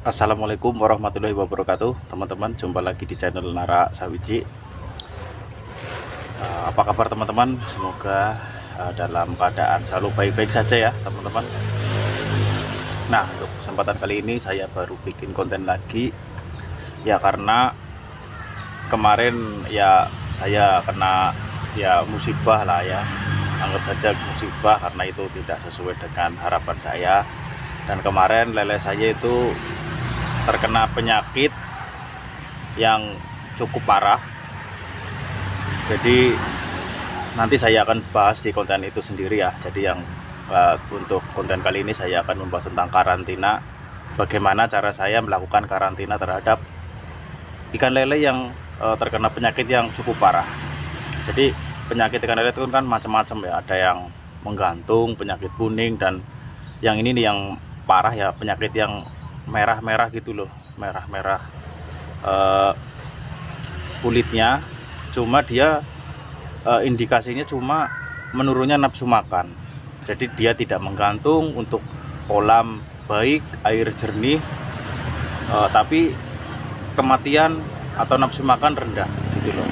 Assalamualaikum warahmatullahi wabarakatuh, teman-teman. Jumpa lagi di channel Nara Sawiji. Apa kabar teman-teman? Semoga dalam keadaan selalu baik-baik saja ya teman-teman. Nah, untuk kesempatan kali ini saya baru bikin konten lagi ya, karena kemarin ya saya kena ya musibah lah ya, anggap saja musibah, karena itu tidak sesuai dengan harapan saya. Dan kemarin lele saya itu terkena penyakit yang cukup parah. Jadi nanti saya akan bahas di konten itu sendiri ya. Jadi yang untuk konten kali ini saya akan membahas tentang karantina, bagaimana cara saya melakukan karantina terhadap ikan lele yang terkena penyakit yang cukup parah. Jadi penyakit ikan lele itu kan macam-macam ya, ada yang menggantung, penyakit kuning, dan yang ini nih yang parah ya, penyakit yang merah-merah gitu loh, merah-merah kulitnya. Cuma dia indikasinya cuma menurunnya nafsu makan. Jadi dia tidak menggantung untuk kolam baik, air jernih, tapi kematian atau nafsu makan rendah gitu loh.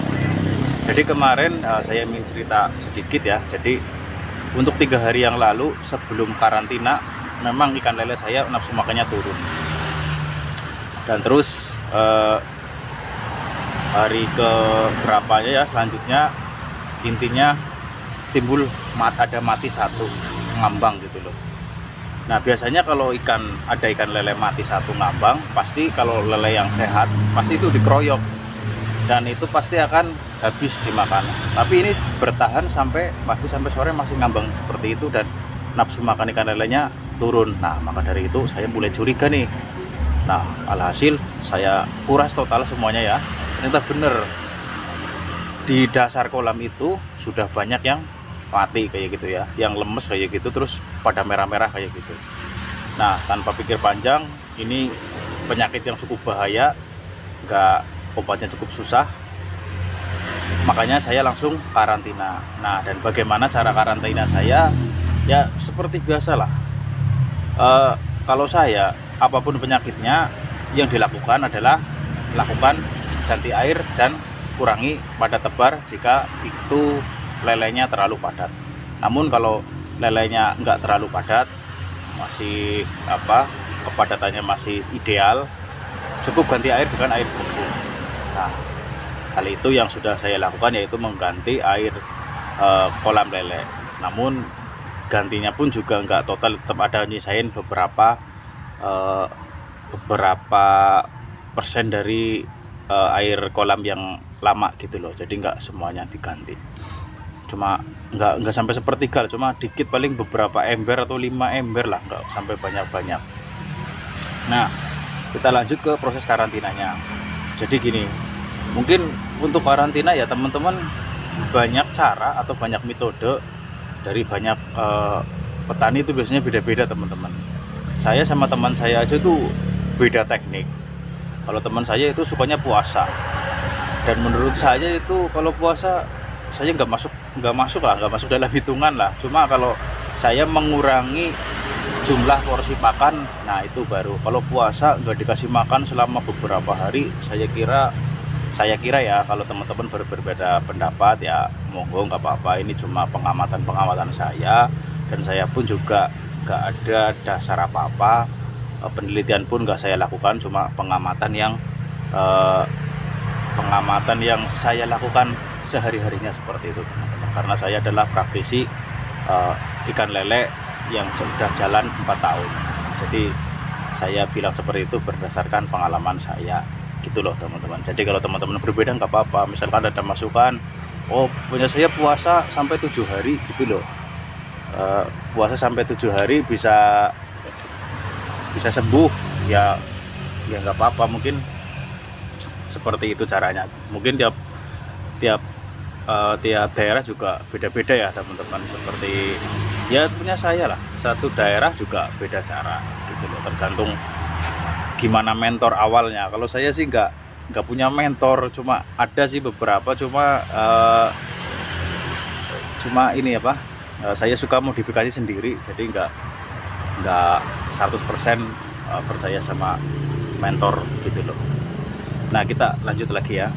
Jadi kemarin saya ingin cerita sedikit ya. Jadi untuk 3 hari yang lalu sebelum karantina, memang ikan lele saya nafsu makannya turun. Dan terus hari ke berapanya ya selanjutnya, intinya timbul ada mati satu ngambang gitu loh. Nah biasanya kalau ada ikan lele mati satu ngambang, pasti kalau lele yang sehat pasti itu dikeroyok dan itu pasti akan habis dimakan. Tapi ini bertahan sampai pagi sampai sore masih ngambang seperti itu, dan nafsu makan ikan lelenya turun. Nah maka dari itu saya mulai curiga nih. Nah alhasil saya kuras total semuanya ya, ternyata bener di dasar kolam itu sudah banyak yang mati kayak gitu ya, yang lemes kayak gitu, terus pada merah-merah kayak gitu. Nah tanpa pikir panjang, ini penyakit yang cukup bahaya, nggak, obatnya cukup susah, makanya saya langsung karantina. Nah dan bagaimana cara karantina saya? Ya seperti biasa lah, kalau saya apapun penyakitnya, yang dilakukan adalah lakukan ganti air dan kurangi padat tebar jika itu lelenya terlalu padat. Namun kalau lelenya nggak terlalu padat, masih kepadatannya masih ideal, cukup ganti air dengan air bersih. Nah hal itu yang sudah saya lakukan, yaitu mengganti air kolam lele. Namun gantinya pun juga nggak total, tetap ada nyisain beberapa persen dari air kolam yang lama gitu loh. Jadi nggak semuanya diganti, cuma nggak sampai sepertiga, cuma dikit, paling beberapa ember atau 5 ember lah, nggak sampai banyak-banyak. Nah kita lanjut ke proses karantinanya. Jadi gini, mungkin untuk karantina ya teman-teman, banyak cara atau banyak metode dari banyak petani, itu biasanya beda-beda teman-teman. Saya sama teman saya aja tuh beda teknik. Kalau teman saya itu sukanya puasa, dan menurut saya itu kalau puasa saya nggak masuk dalam hitungan lah. Cuma kalau saya mengurangi jumlah porsi makan, nah itu baru. Kalau puasa nggak dikasih makan selama beberapa hari, saya kira ya, kalau teman-teman berbeda pendapat ya monggo, nggak apa-apa. Ini cuma pengamatan saya, dan saya pun juga nggak ada dasar apa-apa, penelitian pun nggak saya lakukan, cuma pengamatan yang saya lakukan sehari-harinya seperti itu teman-teman. Karena saya adalah praktisi ikan lele yang sudah jalan 4 tahun. Jadi saya bilang seperti itu berdasarkan pengalaman saya gitu loh teman-teman. Jadi kalau teman-teman berbeda nggak apa-apa. Misalkan ada masukan, oh punya saya puasa sampai 7 hari gitu loh, puasa sampai 7 hari bisa sembuh ya, nggak apa-apa. Mungkin seperti itu caranya. Mungkin tiap daerah juga beda-beda ya teman-teman. Seperti ya punya saya lah, satu daerah juga beda cara gitu loh, tergantung gimana mentor awalnya. Kalau saya sih nggak punya mentor, cuma ada sih beberapa, cuma ini saya suka modifikasi sendiri. Jadi nggak 100% percaya sama mentor gitu loh. Nah, kita lanjut lagi ya.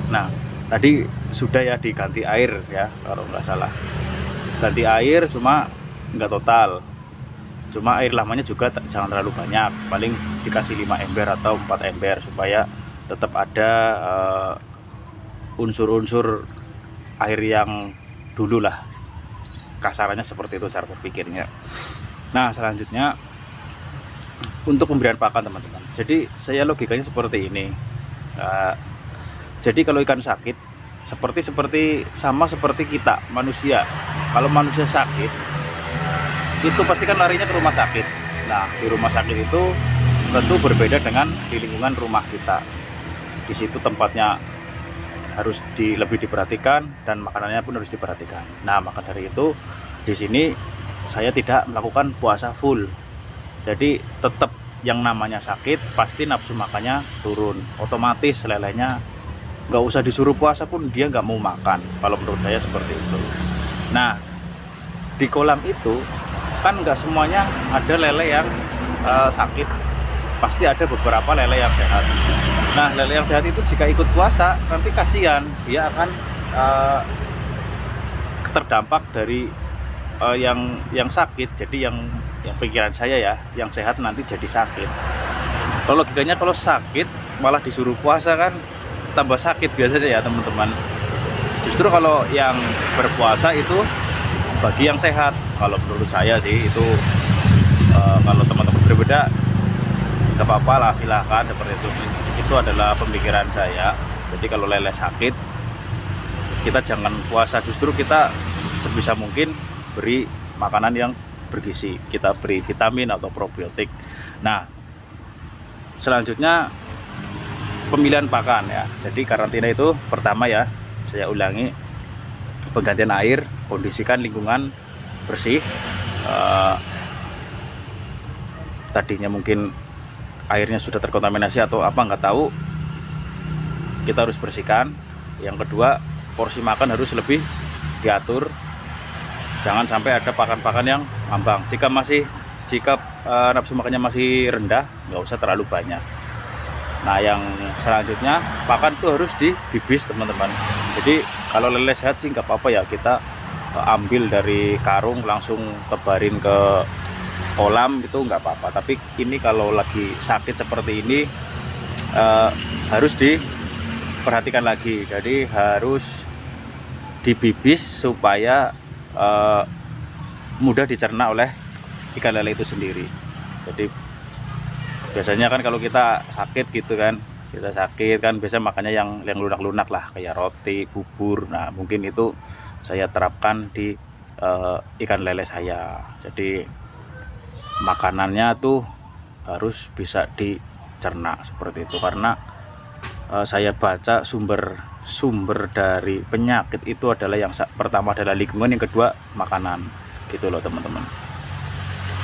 Nah, tadi sudah ya diganti air ya kalau nggak salah, ganti air cuma nggak total, cuma air lamanya juga jangan terlalu banyak, paling dikasih 5 ember atau 4 ember supaya tetap ada unsur-unsur air yang dulu lah, kasarannya seperti itu cara berpikirnya. Nah, selanjutnya untuk pemberian pakan teman-teman, jadi saya logikanya seperti ini. Jadi kalau ikan sakit seperti sama seperti kita manusia, kalau manusia sakit itu pasti kan larinya ke rumah sakit. Nah, di rumah sakit itu tentu berbeda dengan di lingkungan rumah kita. Di situ tempatnya harus lebih diperhatikan dan makanannya pun harus diperhatikan. Nah, maka dari itu di sini saya tidak melakukan puasa full. Jadi tetap yang namanya sakit pasti nafsu makannya turun, otomatis lelenya nggak usah disuruh puasa pun dia nggak mau makan, kalau menurut saya seperti itu. Nah, di kolam itu kan nggak semuanya ada lele yang sakit, pasti ada beberapa lele yang sehat. Nah, lele yang sehat itu jika ikut puasa nanti kasihan, dia akan terdampak dari yang sakit. Jadi yang pikiran saya ya, yang sehat nanti jadi sakit. Kalau logikanya kalau sakit malah disuruh puasa kan tambah sakit biasanya ya teman-teman. Justru kalau yang berpuasa itu bagi yang sehat, kalau menurut saya sih itu. Kalau teman-teman berbeda nggak apa-apa lah, silahkan seperti itu adalah pemikiran saya. Jadi kalau lele sakit kita jangan puasa, justru kita sebisa mungkin beri makanan yang bergizi, kita beri vitamin atau probiotik. Nah, selanjutnya pemilihan pakan ya. Jadi karantina itu pertama ya, saya ulangi, penggantian air, kondisikan lingkungan bersih. Tadinya mungkin airnya sudah terkontaminasi atau apa nggak tahu, kita harus bersihkan. Yang kedua, porsi makan harus lebih diatur, jangan sampai ada pakan-pakan yang ngambang. Jika nafsu makannya masih rendah, nggak usah terlalu banyak. Nah, yang selanjutnya pakan tuh harus dibibis teman-teman. Jadi kalau lele sehat sih nggak apa-apa ya, kita ambil dari karung langsung tebarin ke kolam itu nggak apa-apa. Tapi ini kalau lagi sakit seperti ini harus diperhatikan lagi. Jadi harus dibibis supaya mudah dicerna oleh ikan lele itu sendiri. Jadi biasanya kan kalau kita sakit gitu kan, biasa makannya yang lunak-lunak lah, kayak roti, bubur. Nah, mungkin itu saya terapkan di ikan lele saya. Jadi makanannya tuh harus bisa dicerna seperti itu, karena saya baca sumber dari penyakit itu adalah yang pertama adalah lingkungan, yang kedua makanan gitu loh teman-teman.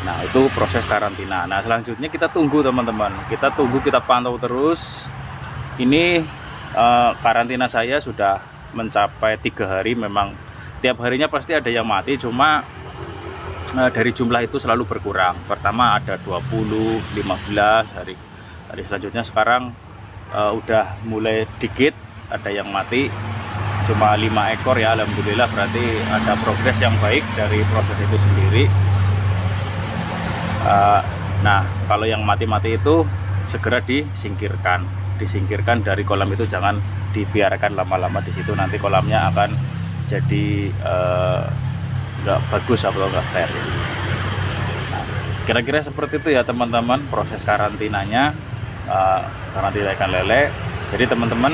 Nah, itu proses karantina. Nah, selanjutnya kita tunggu teman-teman, kita pantau terus. Ini karantina saya sudah mencapai 3 hari. Memang tiap harinya pasti ada yang mati, cuma dari jumlah itu selalu berkurang. Pertama ada 20, 15 hari selanjutnya sekarang udah mulai dikit ada yang mati, cuma 5 ekor ya, alhamdulillah. Berarti ada progres yang baik dari proses itu sendiri. Nah, kalau yang mati-mati itu segera disingkirkan dari kolam itu, jangan dibiarkan lama-lama di situ, nanti kolamnya akan jadi nggak bagus atau nggak steril. Nah, kira-kira seperti itu ya teman-teman proses karantinanya, karantina ikan lele. Jadi teman-teman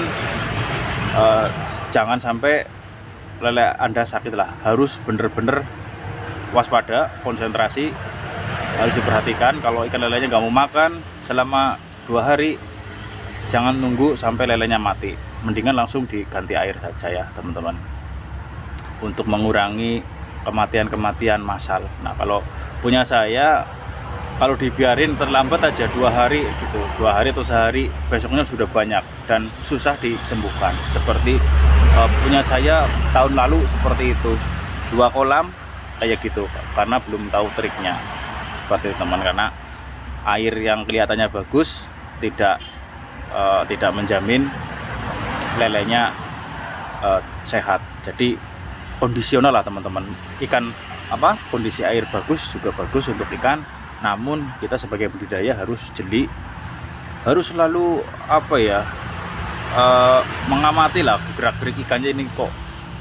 jangan sampai lele Anda sakit lah, harus bener-bener waspada, konsentrasi, harus diperhatikan. Kalau ikan lelenya nggak mau makan selama 2 hari, jangan nunggu sampai lelenya mati, mendingan langsung diganti air saja ya teman-teman, untuk mengurangi kematian massal. Nah, kalau punya saya, kalau dibiarin terlambat aja 2 hari gitu, 2 hari atau sehari, besoknya sudah banyak dan susah disembuhkan. Seperti punya saya tahun lalu seperti itu, 2 kolam kayak gitu, karena belum tahu triknya seperti itu teman. Karena air yang kelihatannya bagus tidak tidak menjamin lelenya sehat. Jadi kondisional lah teman-teman. Ikan kondisi air bagus juga bagus untuk ikan, namun kita sebagai budidaya harus jeli, harus selalu mengamati lah gerak-gerik ikannya, ini kok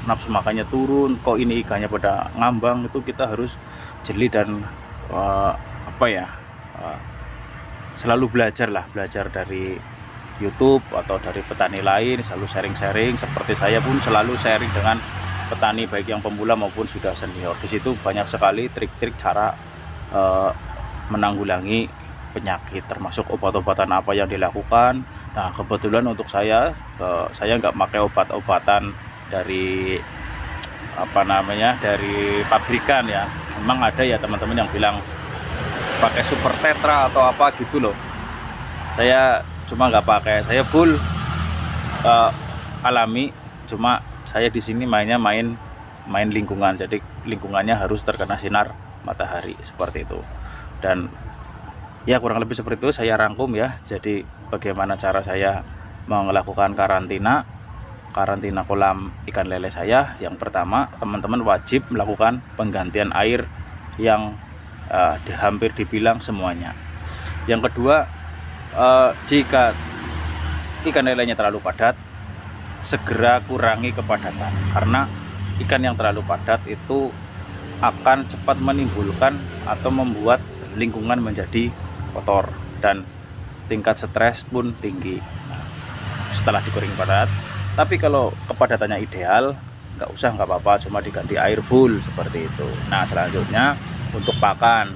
nafsu makannya turun, kok ini ikannya pada ngambang. Itu kita harus jeli dan selalu belajar dari YouTube atau dari petani lain, selalu sharing-sharing. Seperti saya pun selalu sharing dengan petani baik yang pemula maupun sudah senior. Di situ banyak sekali trik-trik cara menanggulangi penyakit, termasuk obat-obatan apa yang dilakukan. Nah, kebetulan untuk saya nggak pakai obat-obatan dari dari pabrikan ya. Memang ada ya teman-teman yang bilang pakai super tetra atau apa gitu loh. Saya cuma nggak pakai, saya full alami. Cuma saya di sini main lingkungan, jadi lingkungannya harus terkena sinar matahari seperti itu. Dan ya kurang lebih seperti itu saya rangkum ya. Jadi bagaimana cara saya melakukan karantina kolam ikan lele saya. Yang pertama, teman-teman wajib melakukan penggantian air yang hampir dibilang semuanya. Yang kedua, jika ikan lelenya terlalu padat, segera kurangi kepadatan, karena ikan yang terlalu padat itu akan cepat menimbulkan atau membuat lingkungan menjadi kotor dan tingkat stres pun tinggi setelah dikurangi padat. Tapi kalau kepadatannya ideal, nggak apa-apa, cuma diganti air full seperti itu. Nah, selanjutnya untuk pakan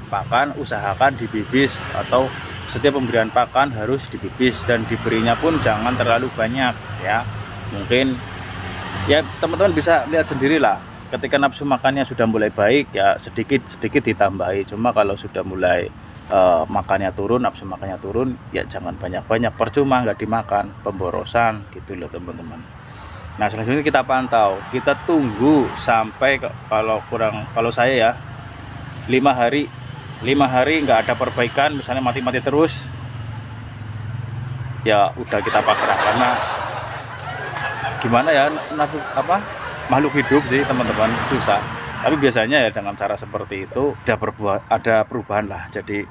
usahakan dibibis, atau setiap pemberian pakan harus dibibis, dan diberinya pun jangan terlalu banyak ya. Mungkin ya teman-teman bisa lihat sendirilah, ketika nafsu makannya sudah mulai baik ya sedikit ditambahi. Cuma kalau sudah mulai makannya turun, nafsu makannya turun, ya jangan banyak-banyak, percuma nggak dimakan, pemborosan gitu loh teman-teman. Nah, selanjutnya kita pantau, kita tunggu sampai kalau saya ya 5 hari nggak ada perbaikan, misalnya mati-mati terus, ya udah kita pasrah. Karena gimana ya, makhluk hidup sih teman-teman, susah. Tapi biasanya ya dengan cara seperti itu ada perubahan lah. Jadi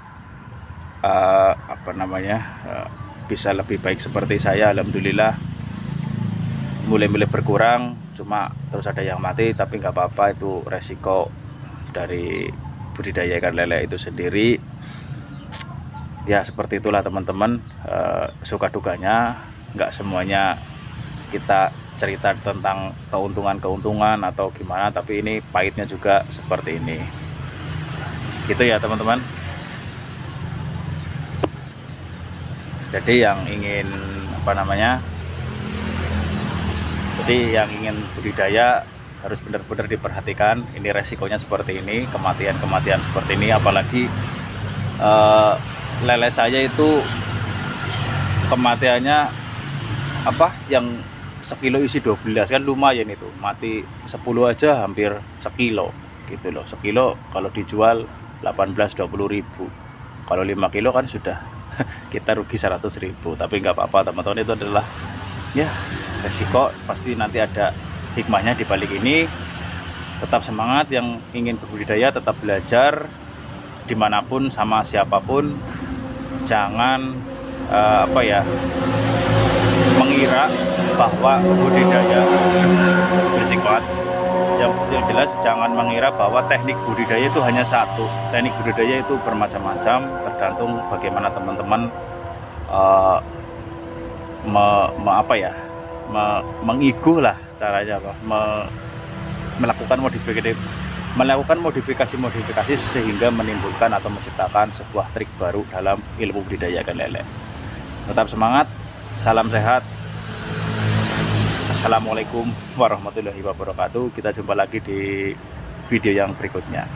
bisa lebih baik seperti saya. Alhamdulillah mulai berkurang, cuma terus ada yang mati, tapi nggak apa-apa, itu resiko dari budidaya ikan lele itu sendiri. Ya seperti itulah teman-teman, suka dukanya. Nggak semuanya kita cerita tentang keuntungan atau gimana, tapi ini pahitnya juga seperti ini gitu ya teman-teman. Jadi yang ingin budidaya harus benar-benar diperhatikan. Ini resikonya seperti ini, kematian seperti ini. Apalagi lele saya itu kematiannya yang sekilo isi 12 kan lumayan, itu mati 10 aja hampir sekilo gitu loh. Sekilo kalau dijual 18-20 ribu, kalau 5 kilo kan sudah kita rugi 100 ribu. Tapi nggak apa-apa teman-teman, itu adalah ya resiko, pasti nanti ada hikmahnya di balik ini. Tetap semangat yang ingin berbudidaya, tetap belajar dimanapun sama siapapun. Jangan mengira bahwa budidaya berisik banget. Yang jelas jangan mengira bahwa teknik budidaya itu hanya satu. Teknik budidaya itu bermacam-macam, tergantung bagaimana teman-teman mengikuh lah caranya, melakukan modifikasi sehingga menimbulkan atau menciptakan sebuah trik baru dalam ilmu budidaya ikan lele. Tetap semangat, salam sehat. Assalamualaikum warahmatullahi wabarakatuh. Kita jumpa lagi di video yang berikutnya.